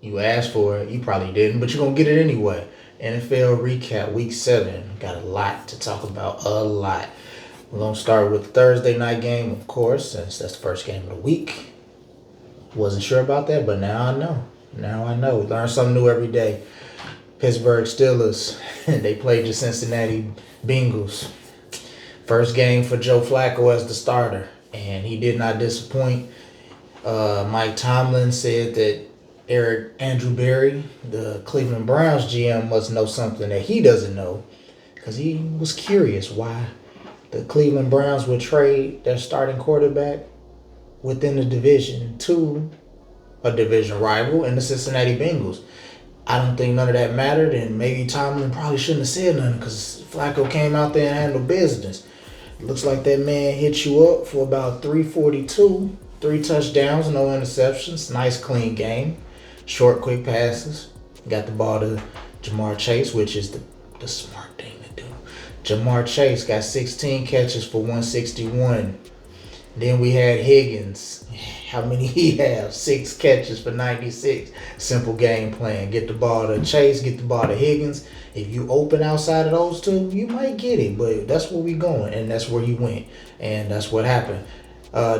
You asked for it. You probably didn't, but you're going to get it anyway. NFL recap week 7. Got a lot to talk about. A lot. We're going to start with the Thursday night game, of course, since that's the first game of the week. Wasn't sure about that, but now I know. Now I know. Learn something new every day. Pittsburgh Steelers. They played the Cincinnati Bengals. First game for Joe Flacco as the starter, and he did not disappoint. Mike Tomlin said that Andrew Berry, the Cleveland Browns GM, must know something that he doesn't know, because he was curious why the Cleveland Browns would trade their starting quarterback within the division to a division rival in the Cincinnati Bengals. I don't think none of that mattered, and maybe Tomlin probably shouldn't have said nothing because Flacco came out there and handled business. Looks like that man hit you up for about 342, 3 touchdowns, no interceptions. Nice clean game. Short, quick passes. Got the ball to Jamar Chase, which is the smart thing to do. Jamar Chase got 16 catches for 161. Then we had Higgins. How many he have? 6 catches for 96. Simple game plan. Get the ball to Chase, get the ball to Higgins. If you open outside of those two, you might get it. But that's where we going, and that's where he went. And that's what happened.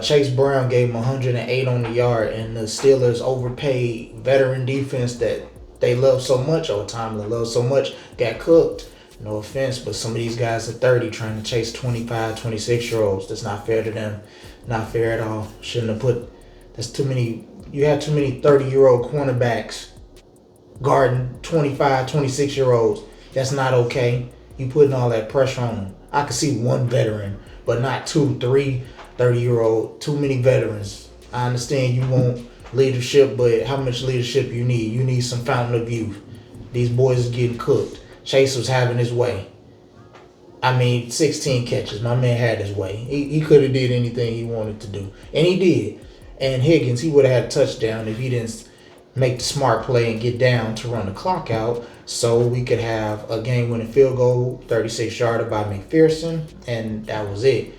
Chase Brown gave him 108 on the yard, and the Steelers overpaid veteran defense that they love so much, or Tomlin loves so much, got cooked. No offense, but some of these guys are 30 trying to chase 25, 26-year-olds. That's not fair to them. Not fair at all. Shouldn't have put... That's too many... You have too many 30-year-old cornerbacks guarding 25, 26-year-olds. That's not okay. You putting all that pressure on them. I could see one veteran, but not 2, 3 30-year-old. Too many veterans. I understand you want leadership, but how much leadership you need? You need some fountain of youth. These boys are getting cooked. Chase was having his way. I mean, 16 catches. My man had his way. He could have did anything he wanted to do. And he did. And Higgins, he would have had a touchdown if he didn't make the smart play and get down to run the clock out so we could have a game-winning field goal, 36-yarder by McPherson, and that was it.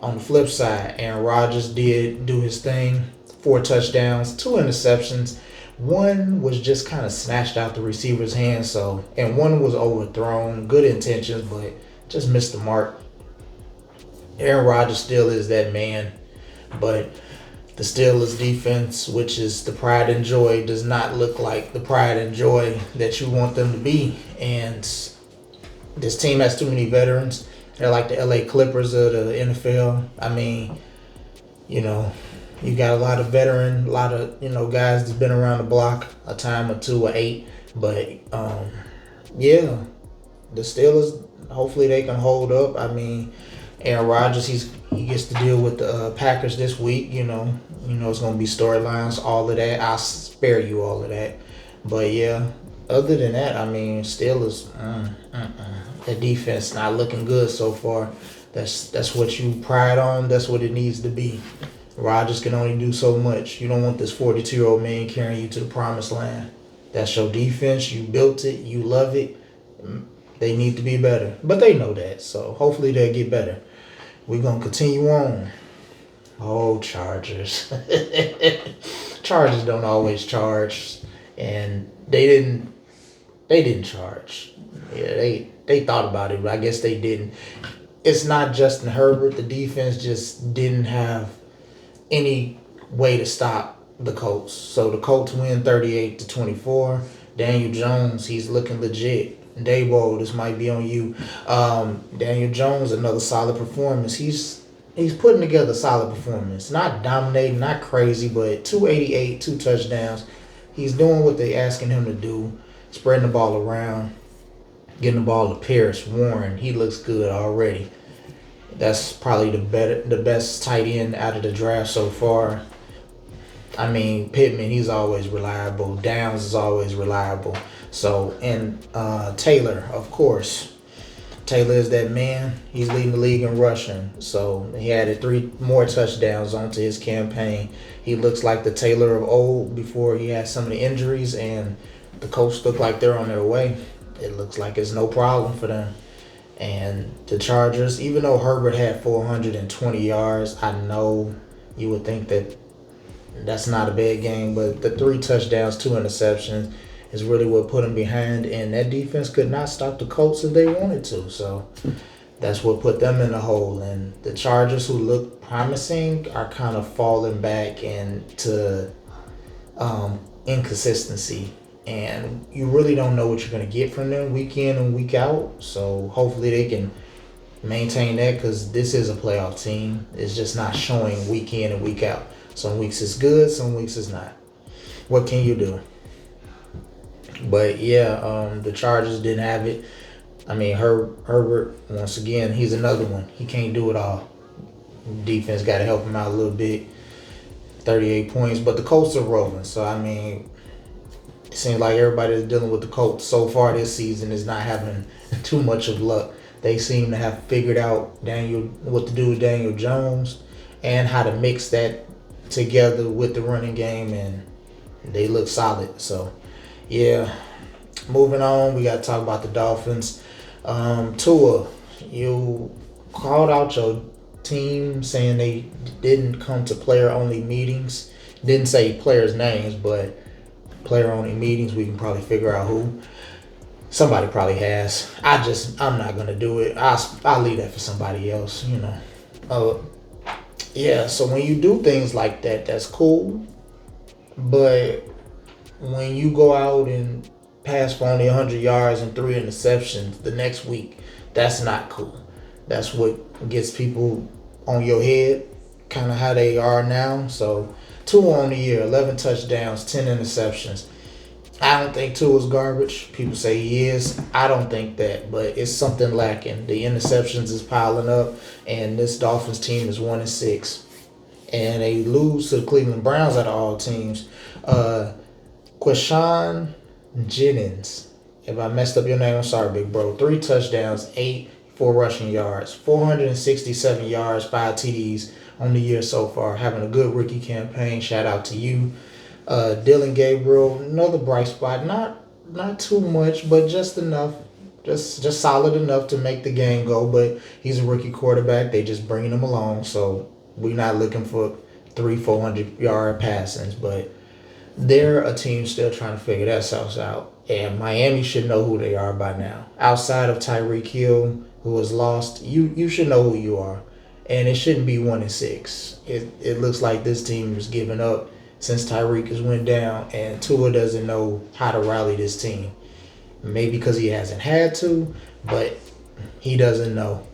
On the flip side, Aaron Rodgers did do his thing. 4 touchdowns, 2 interceptions. One was just kind of snatched out the receiver's hand, and one was overthrown. Good intentions, but just missed the mark. Aaron Rodgers still is that man, but the Steelers defense, which is the pride and joy, does not look like the pride and joy that you want them to be. And this team has too many veterans. They're like the LA Clippers of the NFL. I mean, you got a lot of veteran, a lot of, guys that's been around the block a time or 2 or 8. But, yeah, the Steelers, hopefully they can hold up. I mean, Aaron Rodgers, he gets to deal with the Packers this week. It's going to be storylines, all of that. I'll spare you all of that. But, yeah, other than that, I mean, Steelers, the defense not looking good so far. That's what you pride on. That's what it needs to be. Rodgers can only do so much. You don't want this 42-year-old man carrying you to the promised land. That's your defense. You built it. You love it. They need to be better. But they know that. So hopefully they'll get better. We're going to continue on. Oh, Chargers. Chargers don't always charge. And they didn't charge. Yeah, they thought about it, but I guess they didn't. It's not Justin Herbert. The defense just didn't have any way to stop the Colts. So the Colts win 38-24. Daniel Jones, he's looking legit. Daboll, this might be on you. Daniel Jones, another solid performance. He's putting together a solid performance. Not dominating, not crazy, but 288, 2 touchdowns. He's doing what they asking him to do, spreading the ball around, getting the ball to Pierce, Warren. He looks good already. That's probably the best tight end out of the draft so far. I mean, Pittman, he's always reliable. Downs is always reliable. So, and Taylor, of course. Taylor is that man. He's leading the league in rushing. So, he added 3 more touchdowns onto his campaign. He looks like the Taylor of old before he had some of the injuries, and the Colts look like they're on their way. It looks like it's no problem for them. And the Chargers, even though Herbert had 420 yards, I know you would think that That's not a bad game, but the 3 touchdowns, 2 interceptions is really what put them behind, and that defense could not stop the Colts if they wanted to. So that's what put them in the hole. And the Chargers, who look promising, are kind of falling back into inconsistency. And you really don't know what you're going to get from them week in and week out. So hopefully they can maintain that, because this is a playoff team. It's just not showing week in and week out. Some weeks it's good, some weeks it's not. What can you do? But yeah, the Chargers didn't have it. I mean, Herbert, once again, he's another one. He can't do it all. Defense got to help him out a little bit. 38 points, but the Colts are rolling. So, I mean, it seems like everybody that's dealing with the Colts so far this season is not having too much of luck. They seem to have figured out what to do with Daniel Jones and how to mix that together with the running game, and they look solid. So, yeah. Moving on, we got to talk about the Dolphins. Tua, you called out your team saying they didn't come to player-only meetings. Didn't say players' names, but player-only meetings. We can probably figure out who. Somebody probably has. I'm not gonna do it. I'll leave that for somebody else. Yeah. So when you do things like that, that's cool. But when you go out and pass for only 100 yards and 3 interceptions the next week, that's not cool. That's what gets people on your head, kind of how they are now. So, Tua on the year, 11 touchdowns, 10 interceptions. I don't think Tua's garbage. People say he is. I don't think that, but it's something lacking. The interceptions is piling up, and this Dolphins team is 1-6. And they lose to the Cleveland Browns out of all teams. Quashawn Jennings. If I messed up your name, I'm sorry, big bro. 3 touchdowns, 4 rushing yards, 467 yards, 5 TDs on the year so far. Having a good rookie campaign. Shout out to you. Dylan Gabriel, another bright spot. Not too much, but just enough. Just solid enough to make the game go. But he's a rookie quarterback. They just bringing him along. So we're not looking for 400 yard passings, but they're a team still trying to figure themselves out. And Miami should know who they are by now. Outside of Tyreek Hill, who was lost, you should know who you are. And it shouldn't be 1-6. It looks like this team is giving up since Tyreek has went down, and Tua doesn't know how to rally this team. Maybe because he hasn't had to, but he doesn't know.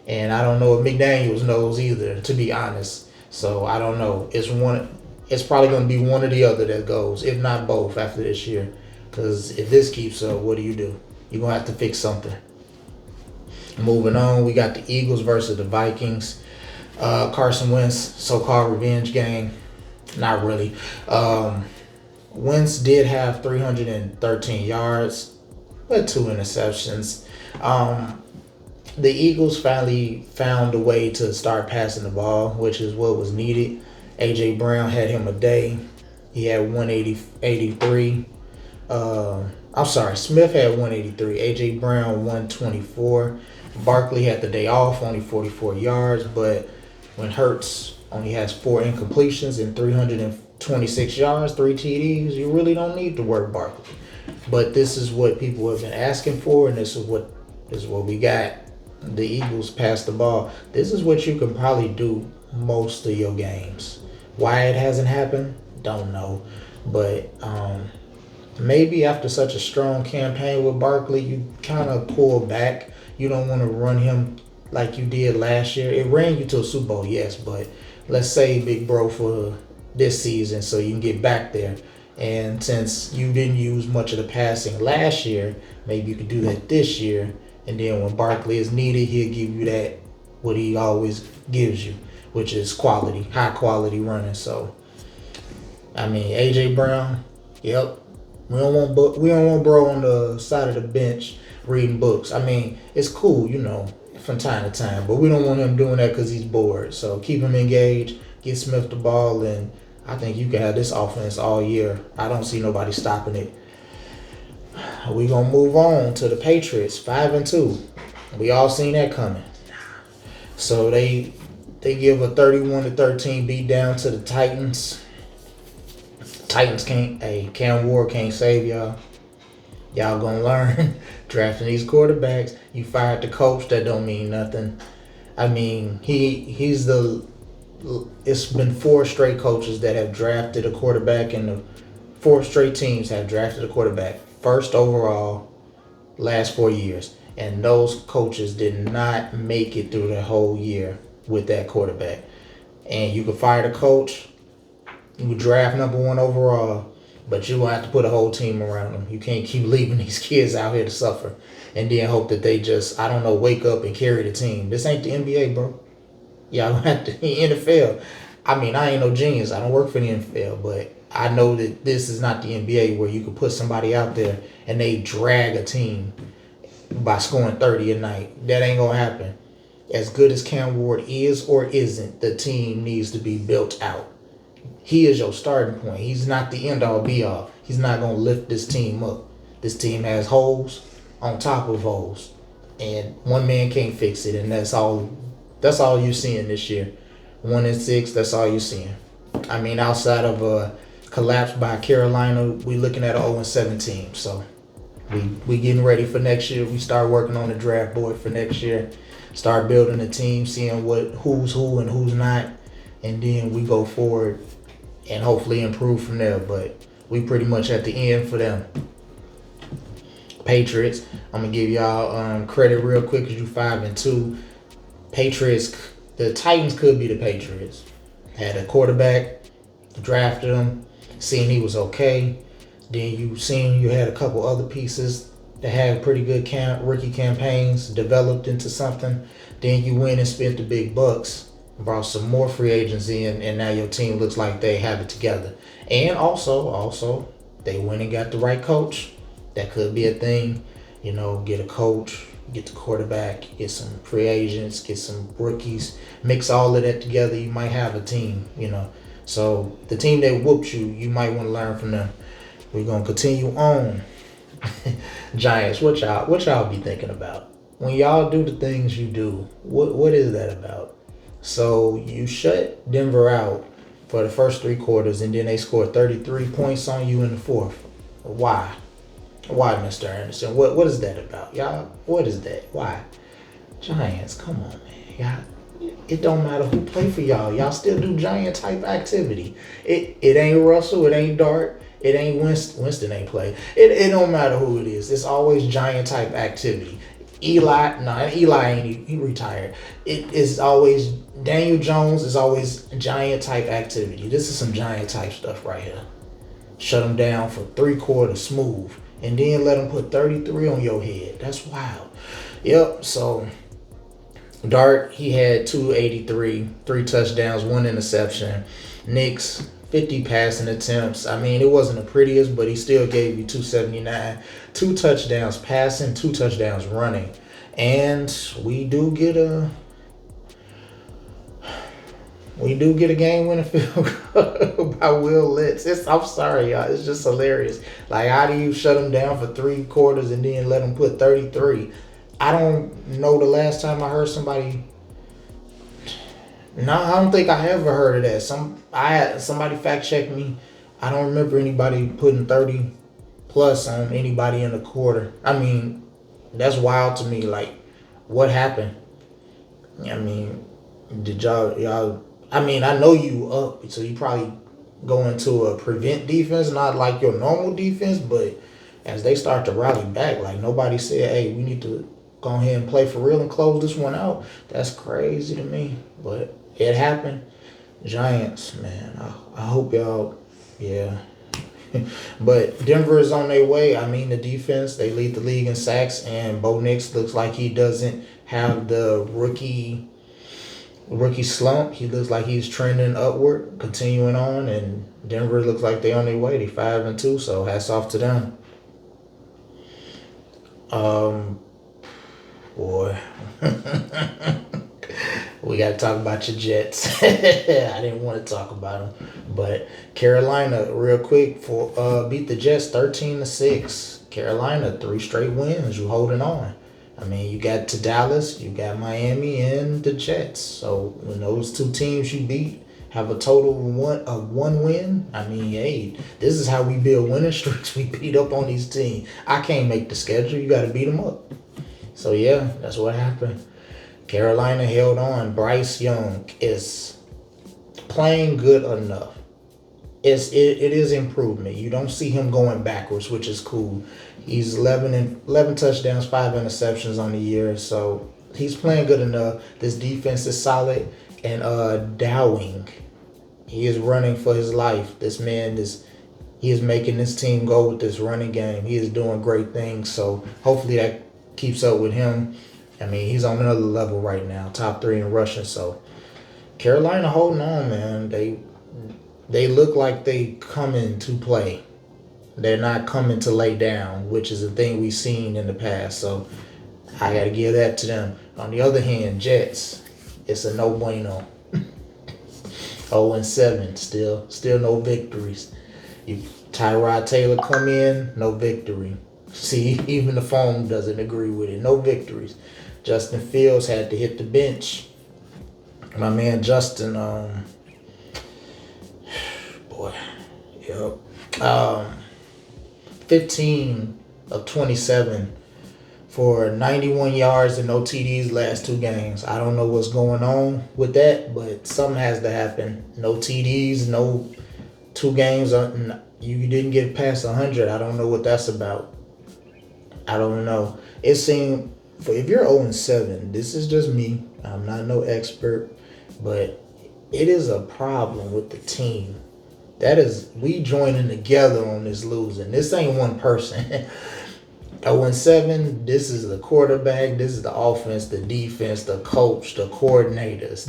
And I don't know if McDaniels knows either, to be honest. So I don't know. It's probably going to be one or the other that goes, if not both, after this year. Because if this keeps up, what do? You're going to have to fix something. Moving on, we got the Eagles versus the Vikings. Carson Wentz, so-called revenge game. Not really. Wentz did have 313 yards, but 2 interceptions. The Eagles finally found a way to start passing the ball, which is what was needed. A.J. Brown had him a day. He had 183. Smith had 183. A.J. Brown 124. Barkley had the day off, only 44 yards, but when Hurts only has 4 incompletions and 326 yards, 3 TDs, you really don't need to work Barkley. But this is what people have been asking for, and this is what we got. The Eagles pass the ball. This is what you can probably do most of your games. Why it hasn't happened, don't know. But maybe after such a strong campaign with Barkley, you kind of pull back. You don't want to run him like you did last year. It ran you to a Super Bowl, yes, but let's say big bro for this season so you can get back there. And since you didn't use much of the passing last year, maybe you could do that this year. And then when Barkley is needed, he'll give you that, what he always gives you, which is quality, high quality running. So, I mean, A.J. Brown, yep. We don't want bro on the side of the bench reading books. I mean, it's cool, from time to time, but we don't want him doing that because he's bored. So keep him engaged, get Smith the ball, and I think you can have this offense all year. I don't see nobody stopping it. We're going to move on to the Patriots, 5-2. We all seen that coming. So they give a 31-13 beat down to the Titans. Titans can't. Hey, Cam Ward can't save y'all. Y'all gonna learn drafting these quarterbacks. You fired the coach. That don't mean nothing. I mean, he's the. It's been four straight coaches that have drafted a quarterback, and the four straight teams have drafted a quarterback first overall last 4 years, and those coaches did not make it through the whole year with that quarterback. And you could fire the coach, you would draft number one overall, but you will have to put a whole team around them. You can't keep leaving these kids out here to suffer and then hope that they just, I don't know, wake up and carry the team. This ain't the NBA, bro. Y'all gonna have to NFL. I mean, I ain't no genius. I don't work for the NFL, but I know that this is not the NBA where you can put somebody out there and they drag a team by scoring 30 a night. That ain't gonna happen. As good as Cam Ward is or isn't, the team needs to be built out. He is your starting point. He's not the end all be all. He's not gonna lift this team up. This team has holes on top of holes, and one man can't fix it. And that's all. That's all you're seeing this year. 1-6. That's all you're seeing. I mean, outside of a collapse by Carolina, we looking at an 0-7 team. So we getting ready for next year. We start working on the draft board for next year. Start building a team, seeing who's who and who's not, and then we go forward and hopefully improve from there. But we pretty much at the end for them. Patriots. I'm gonna give y'all credit real quick because you 5-2. Patriots. The Titans could be the Patriots. Had a quarterback, drafted him, seen he was okay. Then you had a couple other pieces that had pretty good rookie campaigns, developed into something. Then you went and spent the big bucks, brought some more free agents in, and now your team looks like they have it together. And also, they went and got the right coach. That could be a thing. Get a coach, get the quarterback, get some free agents, get some rookies, mix all of that together. You might have a team, So the team that whooped you might want to learn from them. We're gonna continue on. Giants, what y'all be thinking about when y'all do the things you do? What is that about? So you shut Denver out for the first three quarters, and then they scored 33 points on you in the fourth. Why? Why, Mr. Anderson? What is that about? Y'all, what is that? Why? Giants, come on, man. Y'all, it don't matter who play for y'all. Y'all still do giant type activity. It ain't Russell, it ain't Dart, it ain't Winston. Winston ain't play. It don't matter who it is. It's always giant type activity. Eli ain't, he retired. It is always Daniel Jones is always giant type activity. This is some giant type stuff right here. Shut them down for 3 quarters smooth. And then let them put 33 on your head. That's wild. Yep, so Dart, he had 283, 3 touchdowns, 1 interception. Knicks, 50 passing attempts. I mean, it wasn't the prettiest, but he still gave you 279. 2 touchdowns passing, 2 touchdowns running. And we do get a game-winning field goal by Will Litz. I'm sorry, y'all. It's just hilarious. Like, how do you shut him down for 3 quarters and then let him put 33? I don't know the last time I heard somebody. No, I don't think I ever heard of that. Somebody fact check me. I don't remember anybody putting 30 plus on anybody in a quarter. I mean, that's wild to me. Like, what happened? I mean, did y'all? I mean, I know you up, so you probably go into a prevent defense, not like your normal defense, but as they start to rally back, like nobody said, hey, we need to go ahead and play for real and close this one out. That's crazy to me, but it happened. Giants, man, I hope y'all, yeah. But Denver is on their way. I mean, the defense, they lead the league in sacks, and Bo Nix looks like he doesn't have the rookie slump. He looks like he's trending upward, continuing on, and Denver looks like they on their way. They 5-2, so hats off to them. Boy. We got to talk about your Jets. I didn't want to talk about them, but Carolina, real quick, beat the Jets 13-6. Carolina, 3 straight wins. You holding on. I mean, you got to Dallas, you got Miami, and the Jets. So when those 2 teams you beat have a total of one win. I mean, hey, this is how we build winning streaks. We beat up on these teams. I can't make the schedule. You got to beat them up. So yeah, that's what happened. Carolina held on. Bryce Young is playing good enough. It is improvement. You don't see him going backwards, which is cool. He's 11 touchdowns, 5 interceptions on the year. So he's playing good enough. This defense is solid. And Dowling, he is running for his life. This man he is making this team go with this running game. He is doing great things. So hopefully that keeps up with him. I mean, he's on another level right now, top 3 in rushing. So Carolina holding on, man. They look like they coming to play. They're not coming to lay down, which is a thing we've seen in the past. So I got to give that to them. On the other hand, Jets, it's a no bueno. 0-7, still no victories. Tyrod Taylor come in, no victory. See, even the phone doesn't agree with it. No victories. Justin Fields had to hit the bench. My man Justin, boy, yep. 15 of 27 for 91 yards and no TDs last 2 games. I don't know what's going on with that, but something has to happen. No TDs, no 2 games. You didn't get past 100. I don't know what that's about. I don't know. It seemed, if you're 0-7, this is just me. I'm not no expert, but it is a problem with the team. That is, we joining together on this losing. This ain't one person. 0-7, this is the quarterback, this is the offense, the defense, the coach, the coordinators.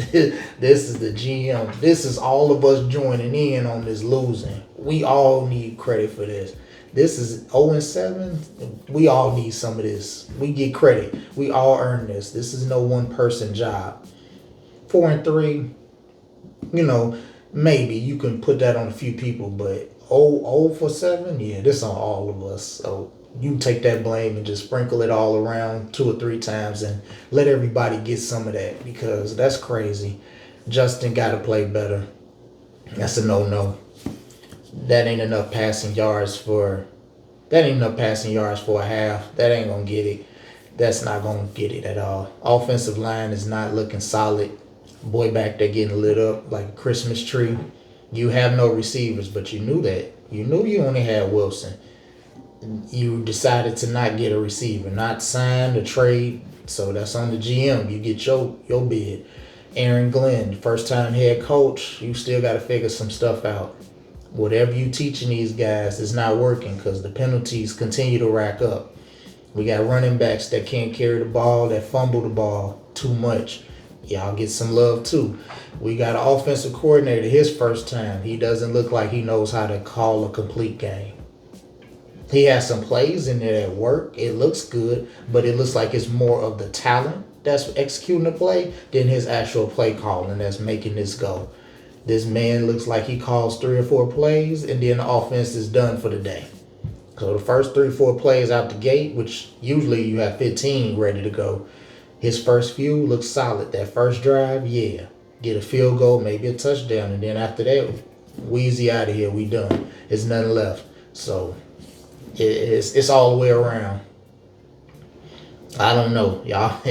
This is the GM. This is all of us joining in on this losing. We all need credit for this. This is 0-7. We all need some of this. We get credit. We all earn this. This is no one person job. 4-3, maybe you can put that on a few people, but 0-7, yeah, this on all of us. So you take that blame and just sprinkle it all around 2 or 3 times and let everybody get some of that, because that's crazy. Justin got to play better. That's a no-no. That ain't enough passing yards for a half. That ain't going to get it. That's not going to get it at all. Offensive line is not looking solid. Boy back there getting lit up like a Christmas tree. You have no receivers, but you knew that. You knew you only had Wilson. You decided to not get a receiver, not sign the trade. So that's on the GM. You get your bid. Aaron Glenn, first time head coach, you still got to figure some stuff out. Whatever you teaching these guys is not working because the penalties continue to rack up. We got running backs that can't carry the ball, that fumble the ball too much. Y'all get some love too. We got an offensive coordinator, his first time. He doesn't look like he knows how to call a complete game. He has some plays in there that work. It looks good, but it looks like it's more of the talent that's executing the play than his actual play calling that's making this go. This man looks like he calls 3 or 4 plays, and then the offense is done for the day. So the first 3 or 4 plays out the gate, which usually you have 15 ready to go, his first few looks solid. That first drive, yeah, get a field goal, maybe a touchdown, and then after that, wheezy out of here, we done. There's nothing left. So it's all the way around. I don't know, y'all.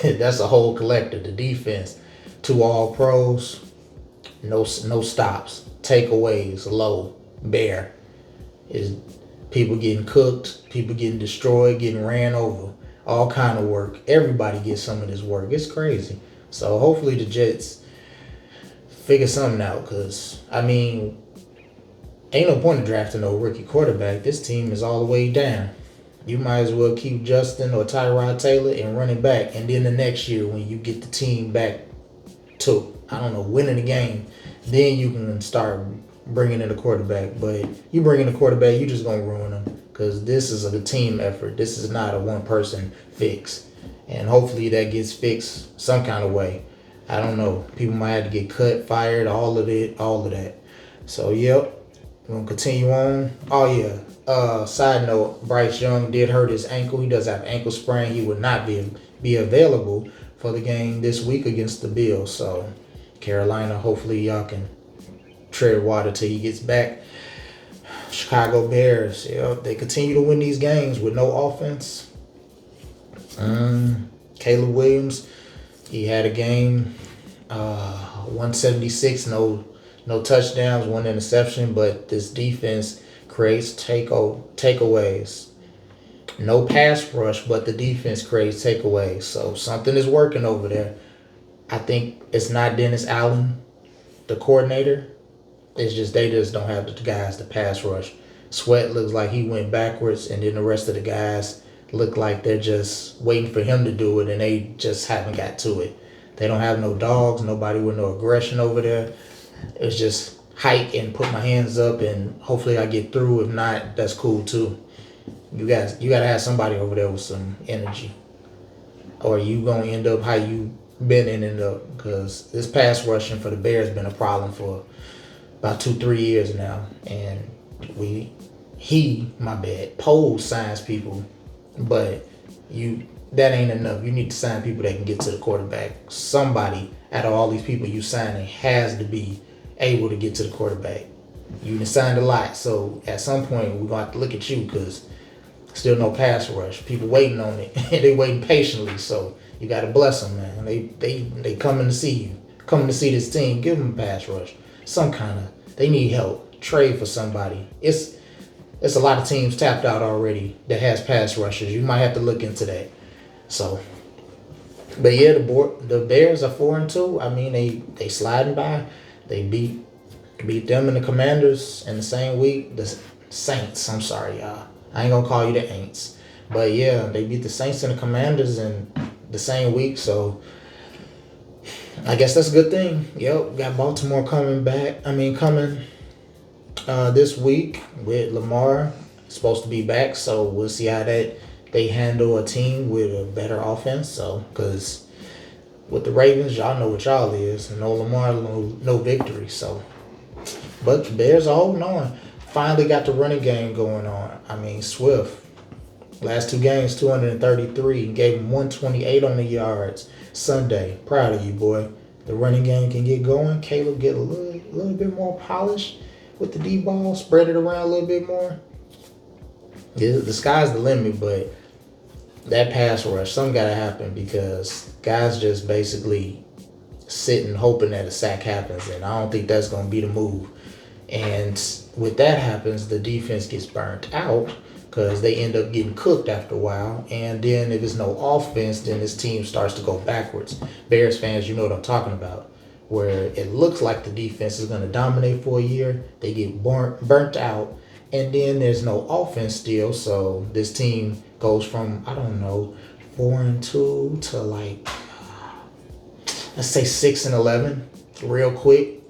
That's a whole collective. The defense, 2 all pros. No stops, takeaways, low, bare. Is people getting cooked, people getting destroyed, getting ran over, all kind of work. Everybody gets some of this work. It's crazy. So hopefully the Jets figure something out, because, I mean, ain't no point in drafting no rookie quarterback. This team is all the way down. You might as well keep Justin or Tyrod Taylor and run it back. And then the next year when you get the team back to, winning the game, then you can start bringing in a quarterback. But you bring in a quarterback, you just going to ruin them, because this is a team effort. This is not a one-person fix. And hopefully that gets fixed some kind of way. I don't know. People might have to get cut, fired, all of that. So, yep. We're going to continue on. Oh, yeah. Side note, Bryce Young did hurt his ankle. He does have ankle sprain. He would not be available for the game this week against the Bills. So Carolina, hopefully y'all can tread water till he gets back. Chicago Bears, they continue to win these games with no offense. Caleb Williams, he had a game, 176, no touchdowns, one interception, but this defense creates takeaways. No pass rush, but the defense creates takeaways. So something is working over there. I think it's not Dennis Allen, the coordinator. It's just they just don't have the guys to pass rush. Sweat looks like he went backwards, and then the rest of the guys look like they're just waiting for him to do it, and they just haven't got to it. They don't have no dogs, nobody with no aggression over there. It's just hike and put my hands up, and hopefully I get through. If not, that's cool too. You gotta have somebody over there with some energy, or you gonna end up how you been ending up. Because this pass rushing for the Bears been a problem for about 2-3 years now, and Pole signs people, but that ain't enough. You need to sign people that can get to the quarterback. Somebody out of all these people you signing has to be able to get to the quarterback. You done signed a lot, so at some point we're gonna have to look at you because still no pass rush. People waiting on it. They waiting patiently, so you gotta bless them, man. They coming to see you, coming to see this team. Give them a pass rush, some kind of. They need help. Trade for somebody. It's a lot of teams tapped out already that has pass rushers. You might have to look into that. So, but yeah, the Bears are 4-2. I mean, they sliding by. They beat them and the Commanders in the same week. The Saints. I'm sorry, y'all. I ain't gonna call you the Aints. But yeah, they beat the Saints and the Commanders in the same week. So I guess that's a good thing. Yep, got Baltimore coming this week with Lamar supposed to be back. So we'll see how they handle a team with a better offense. So because with the Ravens, y'all know what y'all is. No Lamar, no victory. So, but the Bears are holding on. Finally got the running game going on. I mean, Swift, last 2 games, 233, gave him 128 on the yards Sunday. Proud of you, boy. The running game can get going. Caleb get a little bit more polished with the deep ball, spread it around a little bit more. Yeah, the sky's the limit, but that pass rush, something got to happen because guys just basically sitting hoping that a sack happens, and I don't think that's going to be the move. And with that happens, the defense gets burnt out because they end up getting cooked after a while. And then if there's no offense, then this team starts to go backwards. Bears fans, you know what I'm talking about. Where it looks like the defense is going to dominate for a year. They get burnt out. And then there's no offense still. So this team goes from, 4-2 to let's say 6-11 real quick.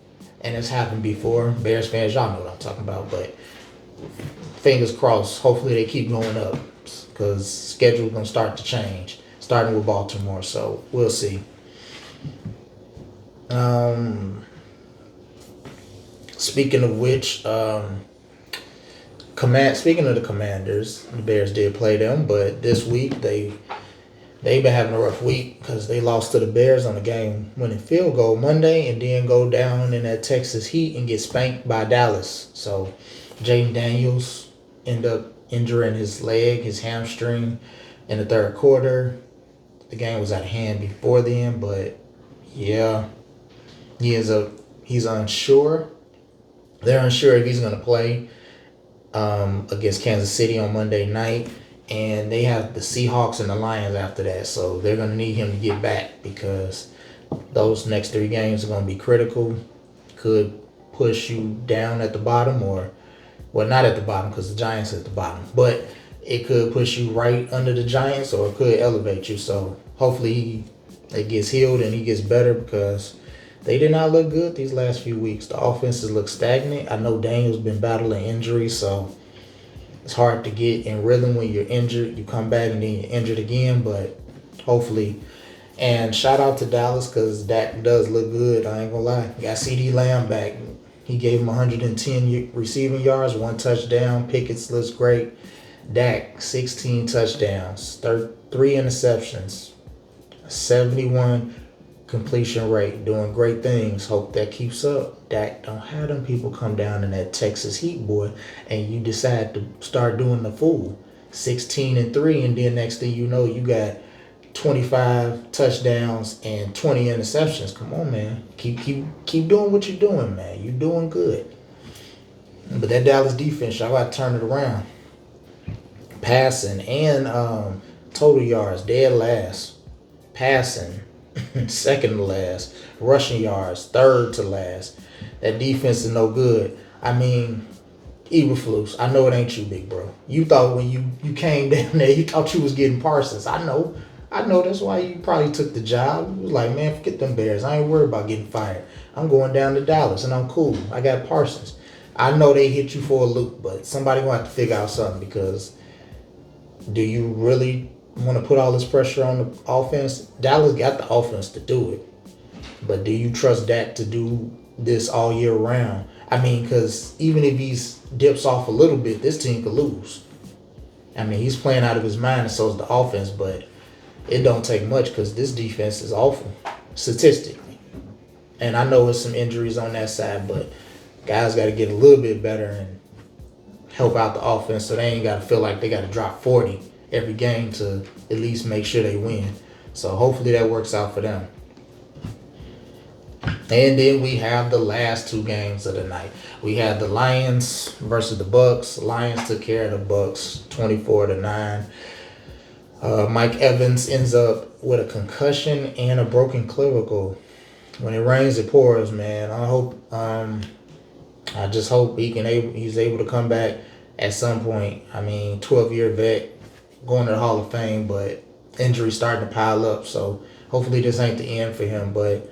And it's happened before. Bears fans, y'all know what I'm talking about. But fingers crossed. Hopefully they keep going up because schedule's going to start to change, starting with Baltimore. So we'll see. Speaking of which, speaking of the Commanders, the Bears did play them, but this week they've been having a rough week because they lost to the Bears on a game-winning field goal Monday and then go down in that Texas heat and get spanked by Dallas. So Jaden Daniels ended up injuring his leg, his hamstring, in the third quarter. The game was out of hand before then, but yeah, he's unsure. They're unsure if he's going to play against Kansas City on Monday night. And they have the Seahawks and the Lions after that. So they're going to need him to get back because those next 3 games are going to be critical. Could push you down at the bottom well, not at the bottom because the Giants are at the bottom. But it could push you right under the Giants or it could elevate you. So hopefully it gets healed and he gets better because they did not look good these last few weeks. The offenses look stagnant. I know Daniel's been battling injuries, so it's hard to get in rhythm when you're injured. You come back and then you're injured again, but hopefully. And shout out to Dallas because Dak does look good. I ain't going to lie. Got CeeDee Lamb back. He gave him 110 receiving yards, 1 touchdown. Pickett's looks great. Dak, 16 touchdowns, 3 interceptions, 71 completion rate, doing great things. Hope that keeps up. Dak, don't have them people come down in that Texas heat, boy, and you decide to start doing the fool. 16-3, and then next thing you know, you got 25 touchdowns and 20 interceptions. Come on, man. Keep doing what you're doing, man. You're doing good. But that Dallas defense, y'all got to turn it around. Passing and total yards, dead last. Passing, second to last. Rushing yards, third to last. That defense is no good. I mean, Eberflus, I know it ain't you, big bro. You thought when you came down there, you thought you was getting Parsons. I know that's why you probably took the job. You was like, man, forget them Bears. I ain't worried about getting fired. I'm going down to Dallas, and I'm cool. I got Parsons. I know they hit you for a loop, but somebody going to have to figure out something, because do you really want to put all this pressure on the offense? Dallas got the offense to do it, but do you trust Dak to do this all year round? I mean, because even if he dips off a little bit, this team could lose. I mean, he's playing out of his mind, and so is the offense, but it don't take much because this defense is awful, statistically. And I know there's some injuries on that side, but guys got to get a little bit better and help out the offense so they ain't got to feel like they got to drop 40 every game to at least make sure they win. So hopefully that works out for them. And then we have the last two games of the night. We had the Lions versus the Bucks. Lions took care of the Bucks 24-9. Mike Evans ends up with a concussion and a broken clavicle. When it rains, it pours, man. I just hope he's able to come back at some point. I mean, 12-year vet, going to the Hall of Fame, but injuries starting to pile up. So hopefully this ain't the end for him. But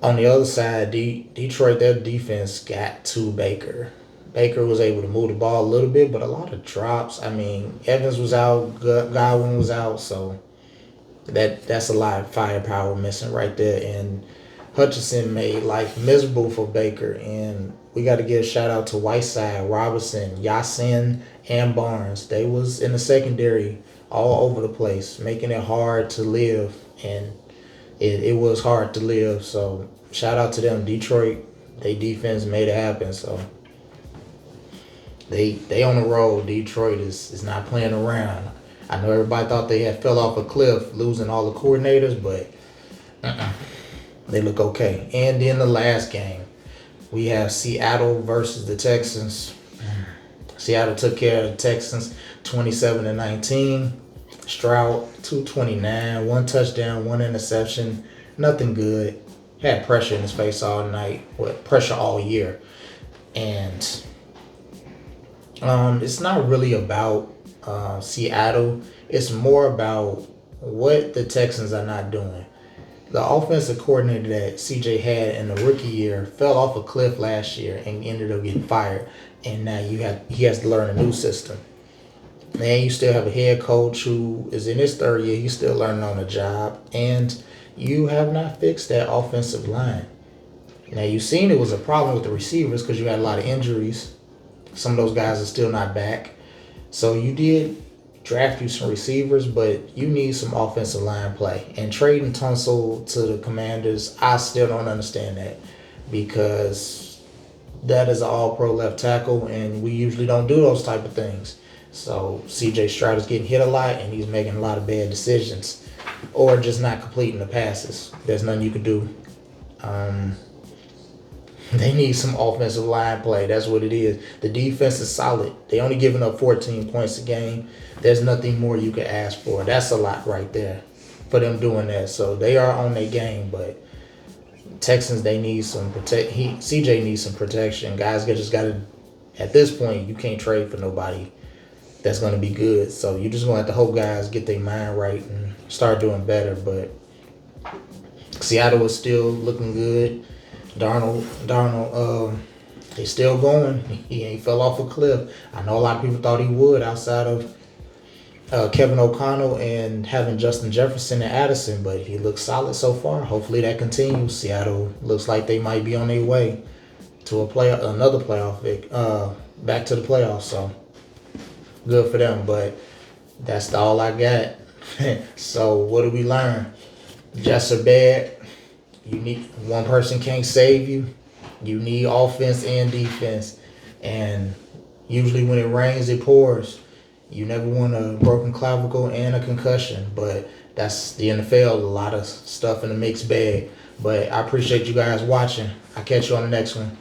on the other side, Detroit, their defense got to Baker. Baker was able to move the ball a little bit, but a lot of drops. I mean, Evans was out, Godwin was out, so that's a lot of firepower missing right there. And Hutchinson made life miserable for Baker. And we got to give a shout out to Whiteside, Robinson, Yasin, and Barnes. They was in the secondary all over the place, making it hard to live. And it was hard to live. So shout out to them. Detroit, they defense made it happen. So they on the road. Detroit is not playing around. I know everybody thought they had fell off a cliff losing all the coordinators, but they look okay. And then the last game, we have Seattle versus the Texans. Seattle took care of the Texans 27-19. Stroud 229, 1 touchdown, 1 interception, nothing good. Had pressure in his face all night, pressure all year. And it's not really about Seattle. It's more about what the Texans are not doing. The offensive coordinator that CJ had in the rookie year fell off a cliff last year and ended up getting fired. And now he has to learn a new system. And you still have a head coach who is in his third year. He's still learning on the job. And you have not fixed that offensive line. Now, you've seen it was a problem with the receivers because you had a lot of injuries. Some of those guys are still not back. So you did draft you some receivers, but you need some offensive line play. And trading Tunsil to the Commanders, I still don't understand that, because that is an all-pro left tackle, and we usually don't do those type of things. So C.J. Stroud is getting hit a lot, and he's making a lot of bad decisions, or just not completing the passes. There's nothing you can do. They need some offensive line play. That's what it is. The defense is solid. They only giving up 14 points a game. There's nothing more you can ask for. That's a lot right there for them doing that. So they are on their game, but Texans, they need some CJ needs some protection. Guys just got to, at this point, you can't trade for nobody that's going to be good. So you're just going to have to hope guys get their mind right and start doing better. But Seattle is still looking good. Darnold, he's still going. He ain't fell off a cliff. I know a lot of people thought he would outside of Kevin O'Connell and having Justin Jefferson and Addison, but he looks solid so far. Hopefully that continues. Seattle looks like they might be on their way to another playoff, back to the playoffs. So good for them, but that's all I got. So what did we learn? Jets are bad. You need one person can't save you. You need offense and defense. And usually when it rains, it pours. You never want a broken clavicle and a concussion, but that's the NFL. A lot of stuff in the mixed bag. But I appreciate you guys watching. I'll catch you on the next one.